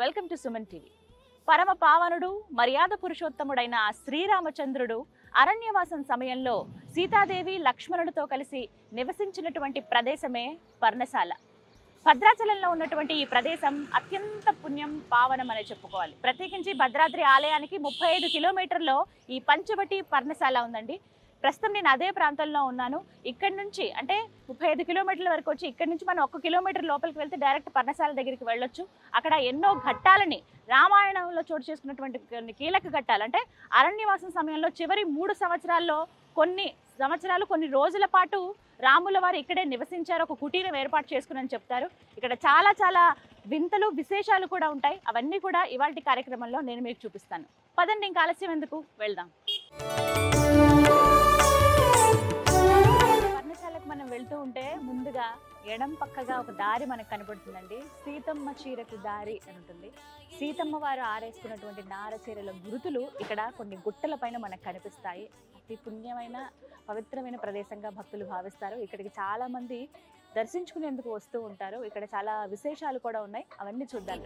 Welcome to Suman TV. పరమ పావనుడు మర్యాద పురుషోత్తముడైన శ్రీరామచంద్రుడు అరణ్యవాసం సమయంలో సీతాదేవి లక్ష్మణుడితో కలిసి నివసించినటువంటి ప్రదేశమే పర్ణశాల. భద్రాచలంలో ఉన్నటువంటి ఈ ప్రదేశం అత్యంత పుణ్యం పావనం అనే చెప్పుకోవాలి. ప్రత్యేకించి భద్రాద్రి ఆలయానికి 35 కిలోమీటర్లో ఈ పంచవటి పర్ణశాల ఉందండి. ప్రస్తుతం నేను అదే ప్రాంతంలో ఉన్నాను. ఇక్కడి నుంచి అంటే 35 కిలోమీటర్ల వరకు వచ్చి ఇక్కడి నుంచి మనం 1 కిలోమీటర్ లోపలికి వెళ్తే డైరెక్ట్ పర్ణశాల దగ్గరికి వెళ్ళొచ్చు. అక్కడ ఎన్నో ఘట్టాలని రామాయణంలో చోటు చేసుకున్నటువంటి కొన్ని కీలక ఘట్టాలు, అంటే అరణ్యవాసం సమయంలో చివరి 3 సంవత్సరాల్లో కొన్ని రోజుల పాటు రాముల వారు ఇక్కడే నివసించారు, ఒక కుటీరం ఏర్పాటు చేసుకుని చెప్తారు. ఇక్కడ చాలా వింతలు విశేషాలు కూడా ఉంటాయి. అవన్నీ కూడా ఇవాల్టి కార్యక్రమంలో నేను మీకు చూపిస్తాను. పదండి, ఇంకా ఆలస్యం ఎందుకు, వెళ్దాం. పర్ణశాలకు మనం వెళ్తూ ఉంటే ముందుగా ఎడం పక్కగా ఒక దారి మనకు కనపడుతుందండి. సీతమ్మ చీరకు దారి అని ఉంటుంది. సీతమ్మ వారు ఆరేసుకున్నటువంటి నార చీరల గురుతులు ఇక్కడ కొన్ని గుట్టల పైన మనకు కనిపిస్తాయి. అతి పుణ్యమైన పవిత్రమైన ప్రదేశంగా భక్తులు భావిస్తారు. ఇక్కడికి చాలా మంది దర్శించుకునేందుకు వస్తూ ఉంటారు. ఇక్కడ చాలా విశేషాలు కూడా ఉన్నాయి, అవన్నీ చూద్దాం.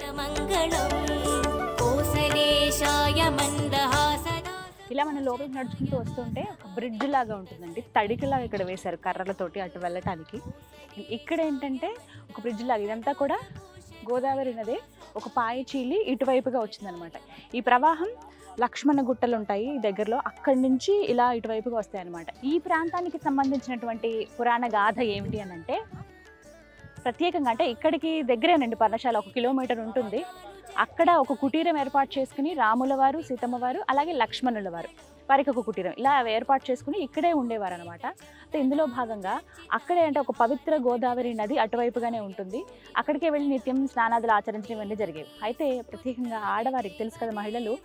ఇలా మనం లోపలికి నడుచుకుంటూ వస్తుంటే ఒక బ్రిడ్జ్ లాగా ఉంటుందండి. తడికిలాగా ఇక్కడ వేశారు కర్రలతోటి అటు వెళ్ళటానికి. ఇక్కడ ఏంటంటే ఒక బ్రిడ్జ్ లాగా, ఇదంతా కూడా గోదావరి నది ఒక పాయ చీలి ఇటువైపుగా వచ్చిందనమాట. ఈ ప్రవాహం లక్ష్మణ గుట్టలు ఉంటాయి ఈ దగ్గరలో, అక్కడి నుంచి ఇలా ఇటువైపుగా వస్తాయి అన్నమాట. ఈ ప్రాంతానికి సంబంధించినటువంటి పురాణ గాథ ఏమిటి అని అంటే, ప్రత్యేకంగా అంటే ఇక్కడికి దగ్గరేనండి పర్ణశాల, 1 కిలోమీటర్ ఉంటుంది. అక్కడ ఒక కుటీరం ఏర్పాటు చేసుకుని రాముల వారు, సీతమ్మ వారు, అలాగే లక్ష్మణుల వారు, వారికి ఒక కుటీరం ఇలా ఏర్పాటు చేసుకుని ఇక్కడే ఉండేవారు అనమాట. అయితే ఇందులో భాగంగా అక్కడే అంటే ఒక పవిత్ర గోదావరి నది అటువైపుగానే ఉంటుంది. అక్కడికే వెళ్ళి నిత్యం స్నానాదులు ఆచరించడం ఇవన్నీ జరిగేవి. అయితే ప్రత్యేకంగా ఆడవారికి తెలుసు కదా, మహిళలు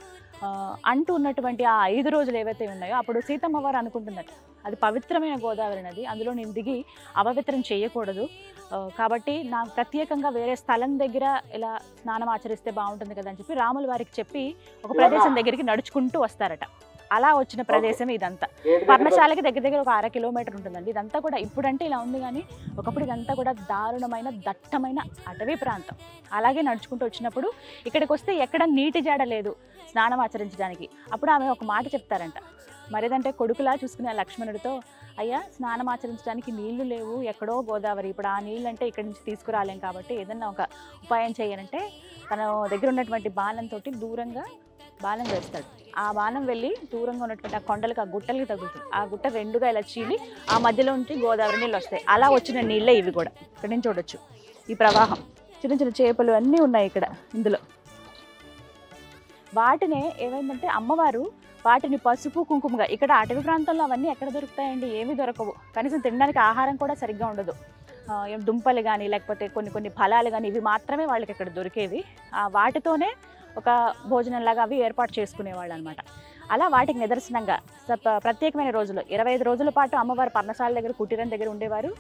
అంటూ ఉన్నటువంటి ఆ 5 రోజులు ఏవైతే ఉన్నాయో అప్పుడు సీతమ్మ వారు అనుకుంటున్నట్టు అది పవిత్రమైన గోదావరి నది, అందులో నేను దిగి అపవిత్రం చేయకూడదు, కాబట్టి నాకు ప్రత్యేకంగా వేరే స్థలం దగ్గర ఇలా స్నానం ఆచరిస్తే బాగుంటుంది కదా అని చెప్పి రాముల వారికి చెప్పి ఒక ప్రదేశం దగ్గరికి నడుచుకుంటూ వస్తారట. అలా వచ్చిన ప్రదేశం ఇదంతా. పర్ణశాలకి దగ్గర ఒక 1/2 కిలోమీటర్ ఉంటుందండి. ఇదంతా కూడా ఇప్పుడంటే ఇలా ఉంది, కానీ ఒకప్పుడు ఇదంతా కూడా దారుణమైన దట్టమైన అటవీ ప్రాంతం. అలాగే నడుచుకుంటూ వచ్చినప్పుడు ఇక్కడికి వస్తే ఎక్కడ నీటి జాడ లేదు స్నానం ఆచరించడానికి. అప్పుడు ఆమె ఒక మాట చెప్తారంట, మరేదంటే కొడుకులా చూసుకునే లక్ష్మణుడితో, అయ్యా స్నానం ఆచరించడానికి నీళ్లు లేవు, ఎక్కడో గోదావరి, ఇప్పుడు ఆ నీళ్ళు అంటే ఇక్కడి నుంచి తీసుకురాలేం, కాబట్టి ఏదన్నా ఒక ఉపాయం చేయాలంటే తన దగ్గర ఉన్నటువంటి బాణంతో దూరంగా బాణం వేస్తాడు. ఆ బాణం వెళ్ళి దూరంగా ఉన్నటువంటి ఆ కొండలకు, ఆ గుట్టలకి తగులుతుంది. ఆ గుట్ట 2గా ఇలా చీలి ఆ మధ్యలో నుంచి గోదావరి నీళ్ళు వస్తాయి. అలా వచ్చిన నీళ్ళే ఇవి కూడా. ఇక్కడ నుంచి చూడొచ్చు ఈ ప్రవాహం. చిన్న చేపలు అన్నీ ఉన్నాయి ఇక్కడ. ఇందులో వాటినే ఏమైందంటే అమ్మవారు వాటిని పసుపు కుంకుమగా, ఇక్కడ అటవీ ప్రాంతంలో అవన్నీ ఎక్కడ దొరుకుతాయండి, ఏమీ దొరకవు. కనీసం తినడానికి ఆహారం కూడా సరిగ్గా ఉండదు. దుంపలు కానీ లేకపోతే కొన్ని ఫలాలు కానీ ఇవి మాత్రమే వాళ్ళకి ఇక్కడ దొరికేవి. వాటితోనే ఒక భోజనంలాగా అవి ఏర్పాటు చేసుకునేవాళ్ళు అనమాట. అలా వాటికి నిదర్శనంగా ప్రత్యేకమైన రోజులు 25 రోజుల పాటు అమ్మవారు పర్ణశాల దగ్గర కుటీరం దగ్గర ఉండేవారు.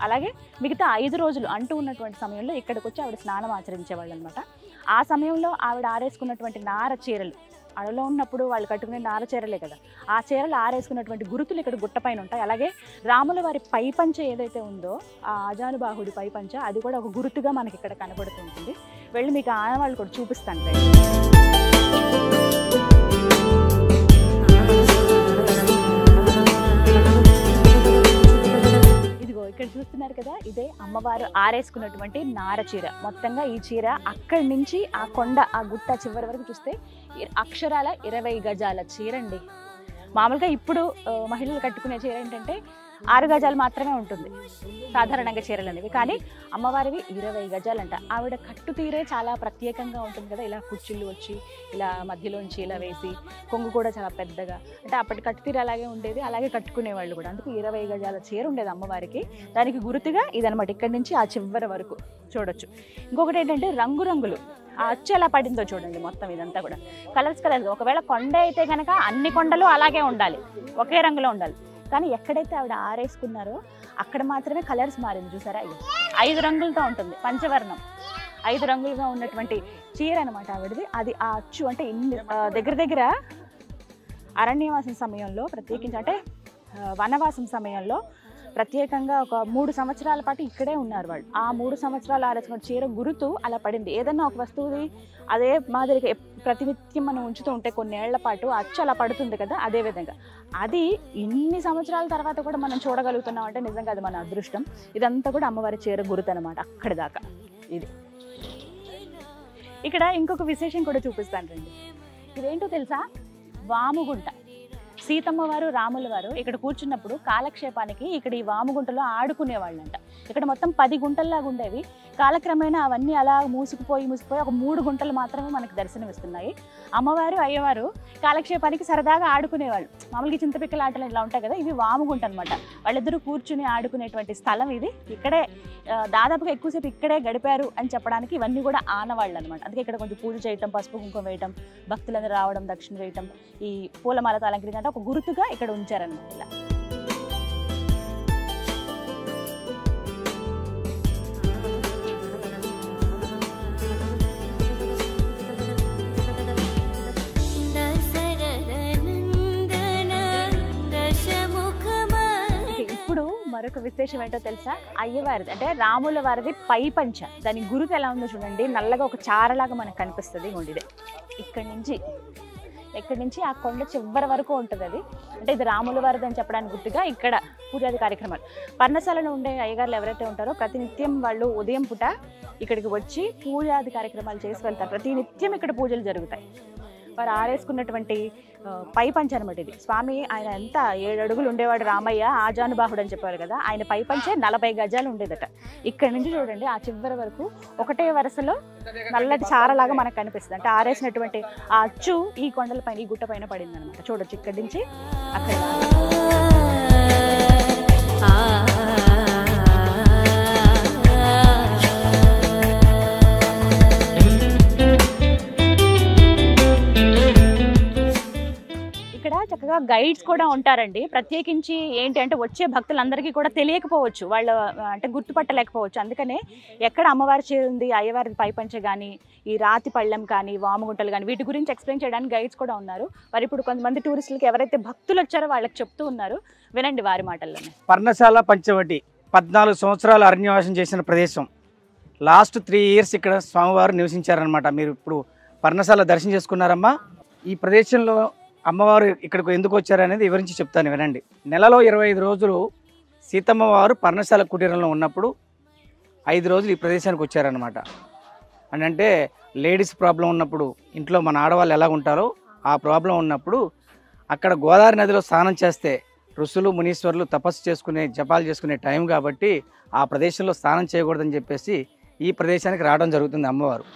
అలాగే మిగతా 5 రోజులు అంటూ ఉన్నటువంటి సమయంలో ఇక్కడికి వచ్చి ఆవిడ స్నానం ఆచరించేవాళ్ళు అనమాట. ఆ సమయంలో ఆవిడ ఆరేసుకున్నటువంటి నార చీరలు, అడవిలో ఉన్నప్పుడు వాళ్ళు కట్టుకునే నార చీరలే కదా, ఆ చీరలు ఆరేసుకున్నటువంటి గురుతులు ఇక్కడ గుట్టపైన ఉంటాయి. అలాగే రాముల వారి పైపంచ ఏదైతే ఉందో ఆ ఆజానుబాహుడి పైపంచ, అది కూడా ఒక గురుతుగా మనకి ఇక్కడ కనబడుతూ ఉంటుంది. వెళ్ళి మీకు ఆనవాళ్ళు కూడా చూపిస్తాను. ఇదిగో ఇక్కడ చూస్తున్నారు కదా, ఇదే అమ్మవారు ఆరేసుకున్నటువంటి నార చీర. మొత్తంగా ఈ చీర అక్కడి నుంచి ఆ కొండ, ఆ గుట్ట చివరి వరకు చూస్తే అక్షరాల 20 గజాల చీర అండి. మామూలుగా ఇప్పుడు మహిళలు కట్టుకునే చీర ఏంటంటే 6 గజాలు మాత్రమే ఉంటుంది సాధారణంగా చీరలు అనేవి, కానీ అమ్మవారివి 20 గజాలంట. ఆవిడ కట్టు తీరే చాలా ప్రత్యేకంగా ఉంటుంది కదా, ఇలా కుర్చీలు వచ్చి ఇలా మధ్యలోంచి ఇలా వేసి, కొంగు కూడా చాలా పెద్దగా, అంటే అప్పటి కట్టు తీరు అలాగే ఉండేది, అలాగే కట్టుకునేవాళ్ళు కూడా. అందుకు 20 గజాల చీర ఉండేది అమ్మవారికి. దానికి గుర్తుగా ఇదనమాట, ఇక్కడి నుంచి ఆ చివరి వరకు చూడొచ్చు. ఇంకొకటి ఏంటంటే రంగురంగులు, ఆ అచ్చు ఎలా పడిందో చూడండి. మొత్తం ఇదంతా కూడా కలర్స్. ఒకవేళ కొండ అయితే కనుక అన్ని కొండలు అలాగే ఉండాలి, ఒకే రంగులో ఉండాలి. కానీ ఎక్కడైతే ఆవిడ ఆరేసుకున్నారో అక్కడ మాత్రమే కలర్స్ మారింది. చూసారా, 5 రంగులతో ఉంటుంది, పంచవర్ణం 5 రంగులుగా ఉన్నటువంటి చీర అనమాట ఆవిడది. అది ఆ అచ్చు అంటే దగ్గర అరణ్యవాసం సమయంలో, ప్రత్యేకించి అంటే వనవాసం సమయంలో ప్రత్యేకంగా ఒక 3 సంవత్సరాల పాటు ఇక్కడే ఉన్నారు వాళ్ళు. ఆ 3 సంవత్సరాలు ఆరేసుకున్న చీర గురుతు అలా పడింది. ఏదన్నా ఒక వస్తువుది అదే మాదిరిగా ప్రతినిత్యం మనం ఉంచుతూ ఉంటే కొన్నేళ్ల పాటు అచ్చు అలా పడుతుంది కదా, అదే విధంగా అది ఇన్ని సంవత్సరాల తర్వాత కూడా మనం చూడగలుగుతున్నాం అంటే నిజంగా అది మన అదృష్టం. ఇదంతా కూడా అమ్మవారి చీర గురుతు అనమాట అక్కడి దాకా. ఇది ఇక్కడ ఇంకొక విశేషం కూడా చూపిస్తాను రండి. ఇదేంటో తెలుసా? వాముగుంట. సీతమ్మ వారు రాముల వారు ఇక్కడ కూర్చున్నప్పుడు కాలక్షేపానికి ఇక్కడ ఈ వాముగుంటలో ఆడుకునేవాళ్ళంట. ఇక్కడ మొత్తం 10 గుంటల్లాగా ఉండేవి. కాలక్రమేణా అవన్నీ అలా మూసుకుపోయి ఒక 3 గుంటలు మాత్రమే మనకు దర్శనమిస్తున్నాయి. అమ్మవారు అయ్యవారు కాలక్షేపానికి సరదాగా ఆడుకునేవాళ్ళు. మామూలుగా చింతపిక్కల ఆటలు ఇలా ఉంటాయి కదా, ఇవి వాముగుంట అనమాట. వాళ్ళిద్దరూ కూర్చుని ఆడుకునేటువంటి స్థలం ఇది. ఇక్కడే దాదాపుగా ఎక్కువసేపు ఇక్కడే గడిపారు అని చెప్పడానికి ఇవన్నీ కూడా ఆనవాళ్ళు అనమాట. అందుకే ఇక్కడ కొంచెం పూజ చేయటం, పసుపు కుంకుమ వేయటం, భక్తులందరూ రావడం, దక్షిణ వేయటం, ఈ పూలమాలతో అలంకరించడం ఒక గుర్తుగా ఇక్కడ ఉంచారనమాట. ఇలా ఇప్పుడు మరొక విశేషం ఏంటో తెలుసా? అయ్యవారిది అంటే రాముల వారిది పై పంచ. దాని గురుతు ఎలా ఉందో చూడండి. నల్లగా ఒక చారలాగా మనకు కనిపిస్తుంది. ఇదే ఇక్కడి నుంచి ఆ కొండ చివరి వరకు ఉంటుంది అది. అంటే ఇది రాముల వారిది అని చెప్పడానికి గుర్తుగా ఇక్కడ పూజాది కార్యక్రమాలు. పర్ణశాలలో ఉండే అయ్యగారులు ఎవరైతే ఉంటారో ప్రతినిత్యం వాళ్ళు ఉదయం పూట ఇక్కడికి వచ్చి పూజాది కార్యక్రమాలు చేసి వెళ్తారు. ప్రతినిత్యం ఇక్కడ పూజలు జరుగుతాయి. వారు ఆరేసుకున్నటువంటి పై పంచ అనమాట ఇది. స్వామి ఆయన ఎంత 7 అడుగులు ఉండేవాడు రామయ్య, ఆజానుబాహుడు అని చెప్పారు కదా, ఆయన పై పంచే 40 గజాలు ఉండేదట. ఇక్కడ నుంచి చూడండి ఆ చివరి వరకు ఒకటే వరుసలో నల్లటి చారలాగా మనకు కనిపిస్తుంది. అంటే ఆరేసినటువంటి ఆ అచ్చు ఈ కొండల పైన, ఈ గుట్ట పైన పడింది అనమాట. చూడొచ్చు ఇక్కడి నుంచి అక్కడ. చక్కగా గైడ్స్ కూడా ఉంటారండి. ప్రత్యేకించి ఏంటి అంటే వచ్చే భక్తులందరికీ కూడా తెలియకపోవచ్చు, వాళ్ళు అంటే గుర్తుపట్టలేకపోవచ్చు. అందుకనే ఎక్కడ అమ్మవారి చీర ఉంది, అయ్యవారి పైపంచ కానీ, ఈ రాతి పళ్ళెం కానీ, వాముగుంటలు కానీ, వీటి గురించి ఎక్స్ప్లెయిన్ చేయడానికి గైడ్స్ కూడా ఉన్నారు. వారు ఇప్పుడు కొంతమంది టూరిస్టులకి ఎవరైతే భక్తులు వచ్చారో వాళ్ళకి చెప్తూ ఉన్నారు. వినండి వారి మాటల్లోనే. పర్ణశాల పంచవటి 14 సంవత్సరాలు అరణ్యవాసం చేసిన ప్రదేశం. లాస్ట్ 3 ఇయర్స్ ఇక్కడ స్వామివారు నివసించారనమాట. మీరు ఇప్పుడు పర్ణశాల దర్శనం చేసుకున్నారమ్మా. ఈ ప్రదేశంలో అమ్మవారు ఇక్కడికి ఎందుకు వచ్చారనేది వివరించి చెప్తాను వినండి. నెలలో 25 రోజులు సీతమ్మ వారు పర్ణశాల కుటీరంలో ఉన్నప్పుడు 5 రోజులు ఈ ప్రదేశానికి వచ్చారనమాట. అంటే లేడీస్ ప్రాబ్లం ఉన్నప్పుడు, ఇంట్లో మన ఆడవాళ్ళు ఎలా ఉంటారో ఆ ప్రాబ్లం ఉన్నప్పుడు అక్కడ గోదావరి నదిలో స్నానం చేస్తే ఋషులు మునీశ్వరులు తపస్సు చేసుకునే, జపాలు చేసుకునే టైం కాబట్టి ఆ ప్రదేశంలో స్నానం చేయకూడదని చెప్పేసి ఈ ప్రదేశానికి రావడం జరుగుతుంది అమ్మవారు.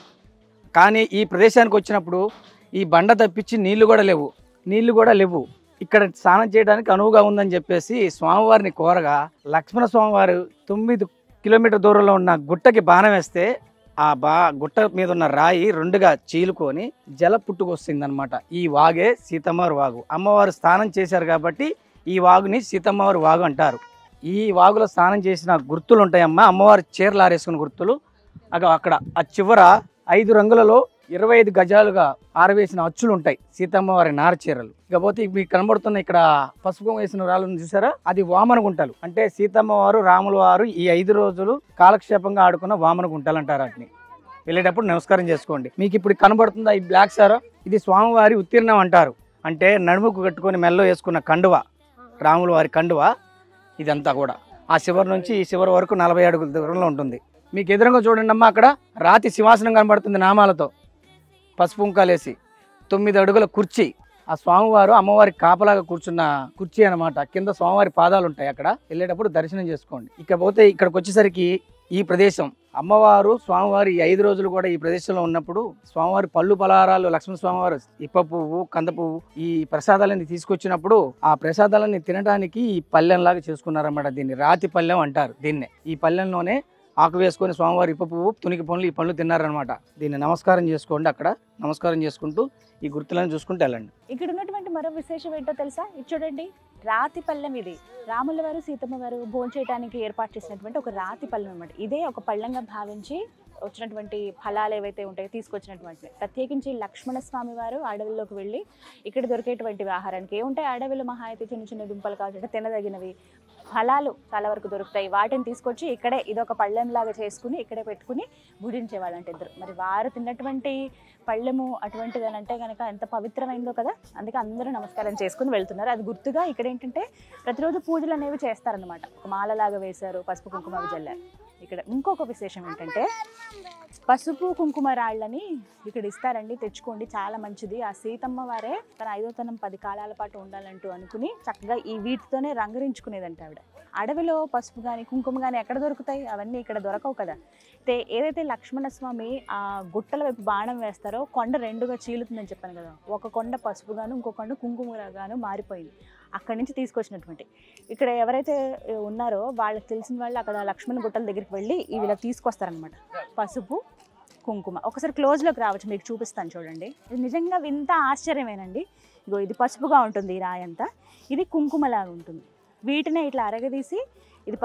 కానీ ఈ ప్రదేశానికి వచ్చినప్పుడు ఈ బండ తప్పించి నీళ్లు కూడా లేవు. ఇక్కడ స్నానం చేయడానికి అనువుగా ఉందని చెప్పేసి స్వామివారిని కోరగా లక్ష్మణ స్వామివారు 9 కిలోమీటర్ దూరంలో ఉన్న గుట్టకి బాణం వేస్తే ఆ గుట్ట మీద ఉన్న రాయి 2గా చీలుకొని జల పుట్టుకొస్తుంది అనమాట. ఈ వాగే సీతమ్మవారి వాగు. అమ్మవారు స్నానం చేశారు కాబట్టి ఈ వాగుని సీతమ్మవారి వాగు అంటారు. ఈ వాగులో స్నానం చేసిన గుర్తులు ఉంటాయమ్మా, అమ్మవారి చీరలు ఆరేసుకున్న గుర్తులు. అక్కడ ఆ చివర 5 రంగులలో 25 గజాలుగా ఆరవేసిన అచ్చులు ఉంటాయి సీతమ్మవారి నార చీరలు. ఇకపోతే మీకు కనబడుతున్న ఇక్కడ పసుపు వేసిన రాళ్ళను చూసారా, అది వామన గుంటలు. అంటే సీతమ్మవారు రాముల వారు ఈ 5 రోజులు కాలక్షేపంగా ఆడుకున్న వామన గుంటలు అంటారు. వాటిని వెళ్ళేటప్పుడు నమస్కారం చేసుకోండి. మీకు ఇప్పుడు కనబడుతుందా ఈ బ్లాక్ సారా, ఇది స్వామివారి ఉత్తీర్ణం అంటారు. అంటే నడుముకు కట్టుకొని మెల్లో వేసుకున్న కండువ, రాముల వారి కండువ. ఇదంతా కూడా ఆ శివరి నుంచి ఈ శివరి వరకు 40 అడుగుల దూరంలో ఉంటుంది. మీకు ఎదురుగా చూడండి అమ్మా, అక్కడ రాతి సింహాసనం కనబడుతుంది నామాలతో, పసుపు కుంకాలేసి 9 అడుగుల కుర్చీ. ఆ స్వామివారు అమ్మవారి కాపలాగా కూర్చున్న కుర్చీ అనమాట. కింద స్వామివారి పాదాలు ఉంటాయి. అక్కడ వెళ్ళేటప్పుడు దర్శనం చేసుకోండి. ఇకపోతే ఇక్కడికి వచ్చేసరికి ఈ ప్రదేశం అమ్మవారు స్వామివారి 5 రోజులు కూడా ఈ ప్రదేశంలో ఉన్నప్పుడు స్వామివారి పళ్ళు పలహారాలు, లక్ష్మణ స్వామివారు ఇప్ప పువ్వు, కంద పువ్వు, ఈ ప్రసాదాలన్నీ తీసుకొచ్చినప్పుడు ఆ ప్రసాదాలన్నీ తినడానికి ఈ పల్లెంలాగా చేసుకున్నారన్నమాట. దీన్ని రాతి పల్లెం అంటారు. దీన్నే ఈ పల్లెంలోనే ఆకు వేసుకొని స్వామివారి ఇప్ప పువ్వు, తునికి పనులు, ఈ పనులు తిన్నారనమాట. దీన్ని నమస్కారం చేసుకోండి. అక్కడ నమస్కారం చేసుకుంటూ ఈ గుర్తులను చూసుకుంటూ వెళ్ళండి. ఇక్కడ ఉన్నటువంటి మరో విశేషం ఏంటో తెలుసా? ఇది చూడండి, రాతి పళ్ళెం. ఇది రాముల వారు సీతమ్మ వారు భోంచేయడానికి ఏర్పాటు చేసినటువంటి ఒక రాతి పళ్ళెం అనమాట. ఇదే ఒక పళ్ళంగా భావించి వచ్చినటువంటి ఫలాలు ఏవైతే ఉంటాయో తీసుకొచ్చినటువంటి. ప్రత్యేకించి లక్ష్మణ స్వామి వారు అడవుల్లోకి వెళ్ళి ఇక్కడ దొరికేటువంటి ఆహారానికి ఏముంటాయి, అడవిలో మహా అయితే చిన్న చిన్న దుంపలు కావచ్చు, తినదగినవి ఫలాలు చాలా వరకు దొరుకుతాయి. వాటిని తీసుకొచ్చి ఇక్కడే ఇదొక పళ్ళెంలాగా చేసుకుని ఇక్కడే పెట్టుకుని భుజించేవాళ్ళు అంటే ఇద్దరు. మరి వారు తిన్నటువంటి పళ్ళెము అటువంటిది అని అంటే కనుక ఎంత పవిత్రమైందో కదా. అందుకే అందరూ నమస్కారం చేసుకుని వెళ్తున్నారు. అది గుర్తుగా ఇక్కడ ఏంటంటే ప్రతిరోజు పూజలు అనేవి చేస్తారనమాట. ఒక మాలలాగా వేశారు, పసుపు కుంకుమ అవి జల్లారు. ఇక్కడ ఇంకొక విశేషం ఏంటంటే పసుపు కుంకుమ రాళ్ళని ఇక్కడ ఇస్తారండి, తెచ్చుకోండి, చాలా మంచిది. ఆ సీతమ్మ వారే తన 5వ తనం 10 కాలాల పాటు ఉండాలంటూ అనుకుని చక్కగా ఈ వీటితోనే రంగరించుకునేదంట ఆవిడ. అడవిలో పసుపు కానీ కుంకుమ కానీ ఎక్కడ దొరుకుతాయి? అవన్నీ ఇక్కడ దొరకవు కదా. అయితే ఏదైతే లక్ష్మణస్వామి ఆ గుట్టల వైపు బాణం వేస్తారో కొండ 2గా చీలుతుందని చెప్పాను కదా. ఒక కొండ పసుపుగాను ఇంకో కొండ కుంకుమగాను మారిపోయింది. అక్కడి నుంచి తీసుకొచ్చినటువంటి ఇక్కడ ఎవరైతే ఉన్నారో వాళ్ళకి తెలిసిన వాళ్ళు అక్కడ లక్ష్మణ గుట్టల దగ్గరికి వెళ్ళి ఇవి తీసుకొస్తారనమాట. పసుపు కుంకుమ ఒకసారి క్లోజ్లోకి రావచ్చు, మీకు చూపిస్తాను చూడండి. ఇది నిజంగా వింత ఆశ్చర్యమేనండి. ఇగో ఇది పసుపుగా ఉంటుంది ఈ రాయి అంతా, ఇది కుంకుమలాగా ఉంటుంది. వీటినే ఇట్లా అరగదీసి ఇది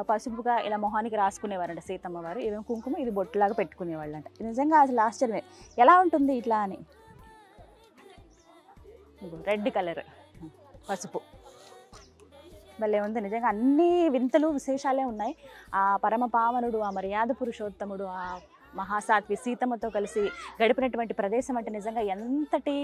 పసుపుగా ఇలా మొహానికి రాసుకునేవారంట సీతమ్మ వారు. ఇదేమో కుంకుమ, ఇది బొట్టులాగా పెట్టుకునేవాళ్ళు అంట. ఇది నిజంగా అసలు ఆశ్చర్యమే, ఎలా ఉంటుంది ఇట్లా అని. రెడ్ కలర్ పసుపు భలే ఉంది నిజంగా. అన్ని వింతలు విశేషాలే ఉన్నాయి. ఆ పరమ పావనుడు, ఆ మర్యాద పురుషోత్తముడు, ఆ మహాసాత్వి సీతమ్మతో కలిసి గడిపినటువంటి ప్రదేశం అంటే నిజంగా ఎంతటి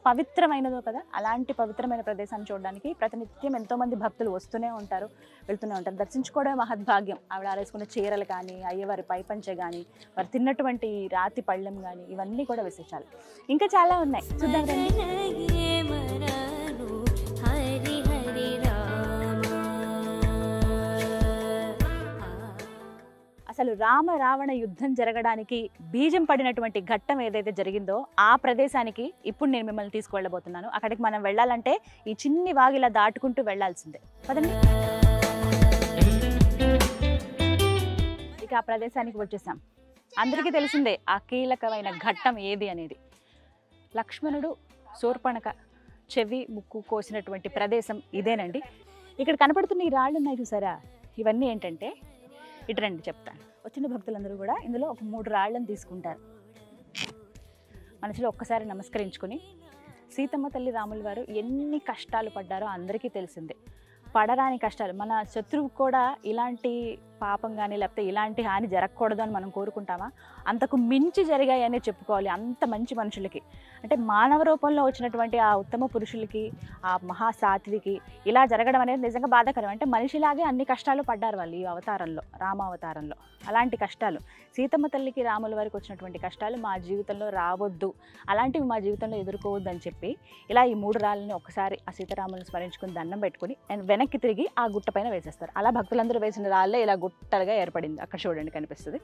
పవిత్రమైనదో కదా. అలాంటి పవిత్రమైన ప్రదేశాన్ని చూడడానికి ప్రతినిత్యం ఎంతోమంది భక్తులు వస్తూనే ఉంటారు, వెళ్తూనే ఉంటారు. దర్శించుకోవడమే మహద్భాగ్యం. ఆవిడ ఆరేసుకున్న చీరలు కానీ, అయ్యవారి పైపంచె కానీ, వారు తిన్నటువంటి రాతి పళ్ళెం కానీ, ఇవన్నీ కూడా విశేషాలు. ఇంకా చాలా ఉన్నాయి, చూద్దాం రండి. అసలు రామ రావణ యుద్ధం జరగడానికి బీజం పడినటువంటి ఘట్టం ఏదైతే జరిగిందో ఆ ప్రదేశానికి ఇప్పుడు నేను మిమ్మల్ని తీసుకువెళ్ళబోతున్నాను. అక్కడికి మనం వెళ్ళాలంటే ఈ చిన్ని వాగిలా దాటుకుంటూ వెళ్ళాల్సిందే. పదండి. ఇక ఆ ప్రదేశానికి వచ్చేసాం. అందరికీ తెలిసిందే ఆ కీలకమైన ఘట్టం ఏది అనేది. లక్ష్మణుడు శూర్పణఖ చెవి ముక్కు కోసినటువంటి ప్రదేశం ఇదేనండి. ఇక్కడ కనపడుతున్న ఈ రాళ్ళు ఉన్నాయి చూసారా, ఇవన్నీ ఏంటంటే ఇటు రండి చెప్తాను. వచ్చిన భక్తులందరూ కూడా ఇందులో ఒక 3 రాళ్ళని తీసుకుంటారు. మనసులో ఒక్కసారి నమస్కరించుకొని, సీతమ్మ తల్లి రాముల వారు ఎన్ని కష్టాలు పడ్డారో అందరికీ తెలిసిందే. పడరాని కష్టాలు, మన శత్రువు కూడా ఇలాంటి పాపం కానీ లేకపోతే ఇలాంటి హాని జరగకూడదు అని మనం కోరుకుంటామా? అంతకు మించి జరిగాయనే చెప్పుకోవాలి. అంత మంచి మనుషులకి, అంటే మానవ రూపంలో వచ్చినటువంటి ఆ ఉత్తమ పురుషులకి, ఆ మహాసాత్వికి ఇలా జరగడం అనేది నిజంగా బాధాకరం. అంటే మనిషిలాగే అన్ని కష్టాలు పడ్డారు వాళ్ళు ఈ అవతారంలో, రామావతారంలో. అలాంటి కష్టాలు సీతమ్మ తల్లికి రాముల వారికి వచ్చినటువంటి కష్టాలు మా జీవితంలో రావద్దు, అలాంటివి మా జీవితంలో ఎదుర్కోవద్దు అని చెప్పి ఇలా ఈ 3 రాళ్ళని ఒక్కసారి ఆ సీతారాములను స్మరించుకుని దండం పెట్టుకుని వెనక్కి తిరిగి ఆ గుట్ట పైన వేసేస్తారు. అలా భక్తులందరూ వేసిన రాళ్ళే ఇలా గుట్టలుగా ఏర్పడింది. అక్కడ చూడండి కనిపిస్తుంది.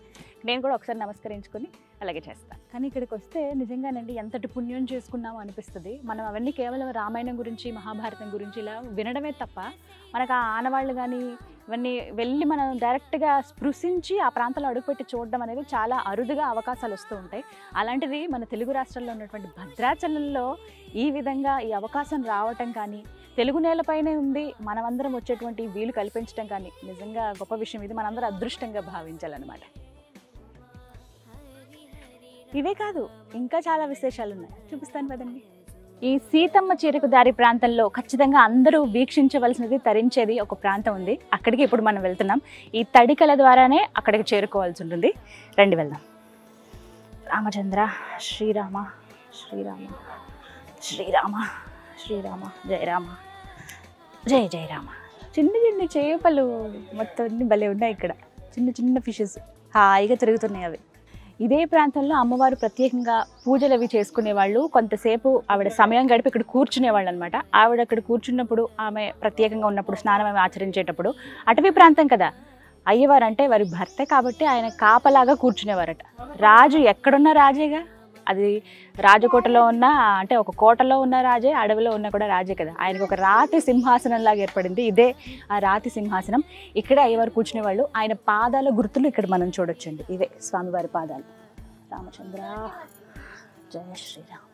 నేను కూడా ఒకసారి నమస్కరించుకొని అలాగే చేస్తాను. కానీ ఇక్కడికి వస్తే నిజంగానండి ఎంతటి పుణ్యం చేసుకున్నామో అనిపిస్తుంది. మనం అవన్నీ కేవలం రామాయణం గురించి, మహాభారతం గురించి ఇలా వినడమే తప్ప మనకు ఆ ఆనవాళ్ళు కానీ ఇవన్నీ వెళ్ళి మనం డైరెక్ట్గా స్పృశించి ఆ ప్రాంతంలో అడుగుపెట్టి చూడడం అనేది చాలా అరుదుగా అవకాశాలు వస్తూ ఉంటాయి. అలాంటిది మన తెలుగు రాష్ట్రాల్లో ఉన్నటువంటి భద్రాచలంలో ఈ విధంగా ఈ అవకాశం రావటం కానీ, తెలుగు నేలపైనే ఉంది మనమందరం వచ్చేటువంటి వీలు కల్పించడం కానీ నిజంగా గొప్ప విషయం. ఇది మనందరం అదృష్టంగా భావించాలన్నమాట. ఇవే కాదు, ఇంకా చాలా విశేషాలు ఉన్నాయి, చూపిస్తాను కదండి. ఈ సీతమ్మ చీరకు దారి ప్రాంతంలో ఖచ్చితంగా అందరూ వీక్షించవలసినది, తరించేది ఒక ప్రాంతం ఉంది. అక్కడికి ఇప్పుడు మనం వెళ్తున్నాం. ఈ తడికల ద్వారానే అక్కడికి చేరుకోవాల్సి ఉంటుంది. రండి వెళ్దాం. రామచంద్ర శ్రీరామ శ్రీరామ శ్రీరామ శ్రీరామ జయ రామ జయ జయ రామ. చిన్న చిన్న చేపలు మొత్తం అన్ని భలే ఉన్నాయి ఇక్కడ. చిన్న చిన్న ఫిషెస్ హాయిగా తిరుగుతున్నాయి అవి. ఇదే ప్రాంతంలో అమ్మవారు ప్రత్యేకంగా పూజలు అవి చేసుకునేవాళ్ళు. కొంతసేపు ఆవిడ సమయం గడిపి ఇక్కడ కూర్చునేవాళ్ళు అనమాట. ఆవిడ అక్కడ కూర్చున్నప్పుడు, ఆమె ప్రత్యేకంగా ఉన్నప్పుడు, స్నానం ఆమె ఆచరించేటప్పుడు, అటవీ ప్రాంతం కదా, అయ్యవారు అంటే వారి భర్త కాబట్టి ఆయన కాపలాగా కూర్చునేవారట. రాజు ఎక్కడున్న రాజేగా, అది రాజకోటలో ఉన్న, అంటే ఒక కోటలో ఉన్న రాజే, అడవిలో ఉన్న కూడా రాజే కదా. ఆయనకు ఒక రాతి సింహాసనం లాగా ఏర్పడింది. ఇదే ఆ రాతి సింహాసనం. ఇక్కడే అయ్యవారు కూర్చునేవాళ్ళు. ఆయన పాదాల గుర్తులు ఇక్కడ మనం చూడొచ్చండి. ఇవే స్వామివారి పాదాలు. రామచంద్ర జయ శ్రీరామ్.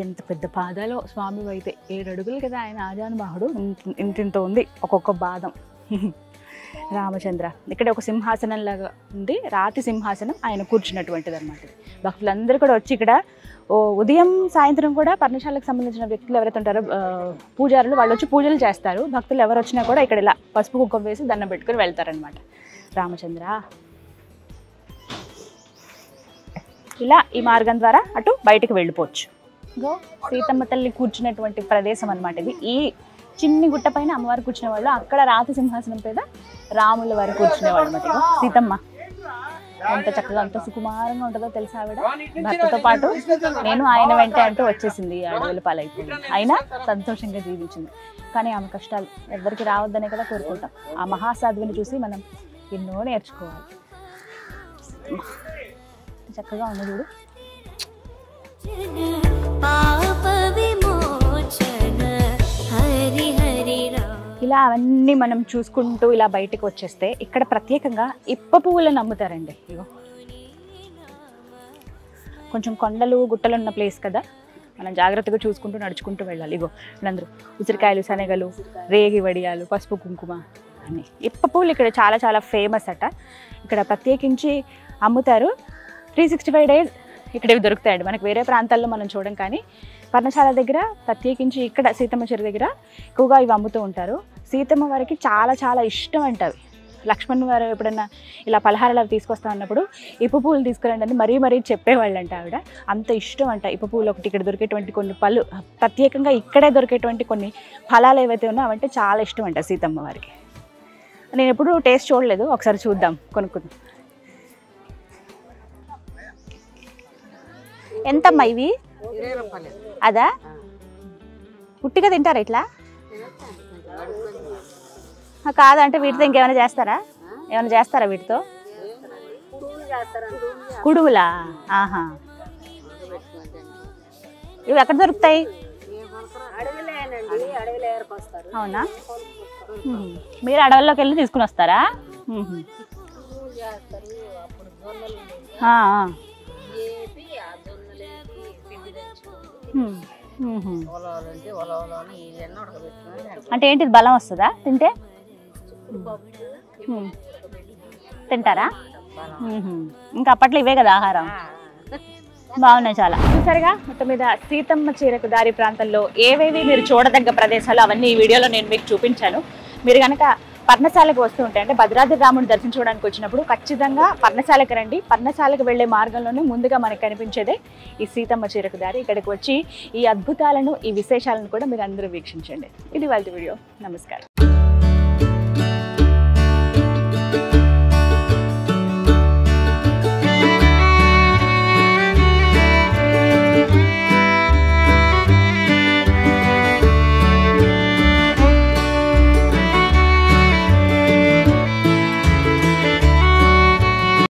ఎంత పెద్ద పాదాలో స్వామి అయితే, 7 అడుగులు కదా ఆయన. ఆజానుబాహుడు. ఇంతింత ఉంది ఒక్కొక్క పాదం. రామచంద్ర ఇక్కడ ఒక సింహాసనం లాగా ఉంది, రాతి సింహాసనం, ఆయన కూర్చున్నటువంటిది అనమాట. భక్తులందరూ కూడా వచ్చి ఇక్కడ ఉదయం సాయంత్రం కూడా పర్ణశాలకు సంబంధించిన వ్యక్తులు ఎవరైతే ఉంటారో పూజారులు వాళ్ళు వచ్చి పూజలు చేస్తారు. భక్తులు ఎవరు వచ్చినా కూడా ఇక్కడ ఇలా పసుపు కుంకుమ వేసి దండం పెట్టుకుని వెళ్తారనమాట. రామచంద్ర ఇలా ఈ మార్గం ద్వారా అటు బయటకు వెళ్ళిపోవచ్చు. గో సీతమ్మ తల్లి కూర్చున్నటువంటి ప్రదేశం అనమాట ఇది. ఈ చిన్ని గుట్ట పైన అమ్మవారు కూర్చునేవాళ్ళు, అక్కడ రాతి సింహాసనం మీద రాముల వారు కూర్చునేవాళ్ళు అనమాట. సీతమ్మ ఎంత చక్కగా అంత సుకుమారంగా ఉంటుందో తెలుసా ఆవిడ. భర్తతో పాటు నేను ఆయన వెంట అంటూ వచ్చేసింది, అడవుల పాలైపోయింది, అయినా సంతోషంగా జీవించింది. కానీ ఆమె కష్టాలు ఎవరికి రావద్దనే కదా కోరుకుంటాం. ఆ మహాసాధువుని చూసి మనం ఎన్నో నేర్చుకోవాలి. చక్కగా ఉంది చూడు. ఇలా అవన్నీ మనం చూసుకుంటూ ఇలా బయటకు వచ్చేస్తే ఇక్కడ ప్రత్యేకంగా ఇప్ప పువ్వులను అమ్ముతారండి. ఇగో కొంచెం కొండలు గుట్టలు ఉన్న ప్లేస్ కదా, మనం జాగ్రత్తగా చూసుకుంటూ నడుచుకుంటూ వెళ్ళాలి. ఇగో వీళ్ళందరూ ఉసిరికాయలు, శనగలు, రేగి వడియాలు, పసుపు కుంకుమ అన్నీ. ఇప్ప పువ్వులు ఇక్కడ చాలా చాలా ఫేమస్ అట. ఇక్కడ ప్రత్యేకించి అమ్ముతారు. 365 days ఇక్కడ ఇవి దొరుకుతాయండి. మనకు వేరే ప్రాంతాల్లో మనం చూడం, కానీ పర్ణశాల దగ్గర ప్రత్యేకించి ఇక్కడ సీతమ్మ చెరువు దగ్గర ఎక్కువగా ఇవి అమ్ముతూ ఉంటారు. సీతమ్మ వారికి చాలా చాలా ఇష్టం అంటవి. లక్ష్మణ్ వారు ఎప్పుడన్నా ఇలా పలహారాలు అవి తీసుకొస్తా ఉన్నప్పుడు ఇప్పు పువ్వులు తీసుకురండి అని మరీ చెప్పేవాళ్ళంట ఆవిడ. అంత ఇష్టం అంట ఇప్పు పువ్వులు. ఒకటి ఇక్కడ దొరికేటువంటి కొన్ని పళ్ళు, ప్రత్యేకంగా ఇక్కడే దొరికేటువంటి కొన్ని ఫలాలు ఏవైతే ఉన్నాయో అవంటే చాలా ఇష్టం అంట సీతమ్మ వారికి. నేను ఎప్పుడూ టేస్ట్ చూడలేదు, ఒకసారి చూద్దాం, కొనుక్కుందాం. ఎంతమ్మా ఇవి? 20 రూపాయలు. అదా పుట్టిగా తింటారా ఇట్లా? కాదంటే వీటితో ఇంకేమైనా చేస్తారా? ఏమైనా చేస్తారా వీటితో? కుడువులా? ఆహా. ఇవి ఎక్కడ దొరుకుతాయి? అవునా? మీరు అడవుల్లోకి వెళ్ళి తీసుకుని వస్తారా? అంటే ఏంటి బలం వస్తుందా తింటే? తింటారా? ఇంకా అప్పట్లో ఇవే కదా ఆహారం. బాగున్నాయి చాలా. చూసారుగా మొత్తం మీద సీతమ్మ చీరకు దారి ప్రాంతంలో ఏవేవి మీరు చూడదగ్గ ప్రదేశాలు అవన్నీ ఈ వీడియోలో నేను మీకు చూపించాను. మీరు కనుక పర్ణశాలకు వస్తూ ఉంటే, అంటే భద్రాద్రి రాముని దర్శించుకోవడానికి వచ్చినప్పుడు ఖచ్చితంగా పర్ణశాలకు రండి. పర్ణశాలకు వెళ్లే మార్గంలోనే ముందుగా మనకు కనిపించేదే ఈ సీతమ్మ చీరకు దారి. ఇక్కడికి వచ్చి ఈ అద్భుతాలను, ఈ విశేషాలను కూడా మీరు అందరూ వీక్షించండి. ఇది వాళ్ళ వీడియో. నమస్కారం.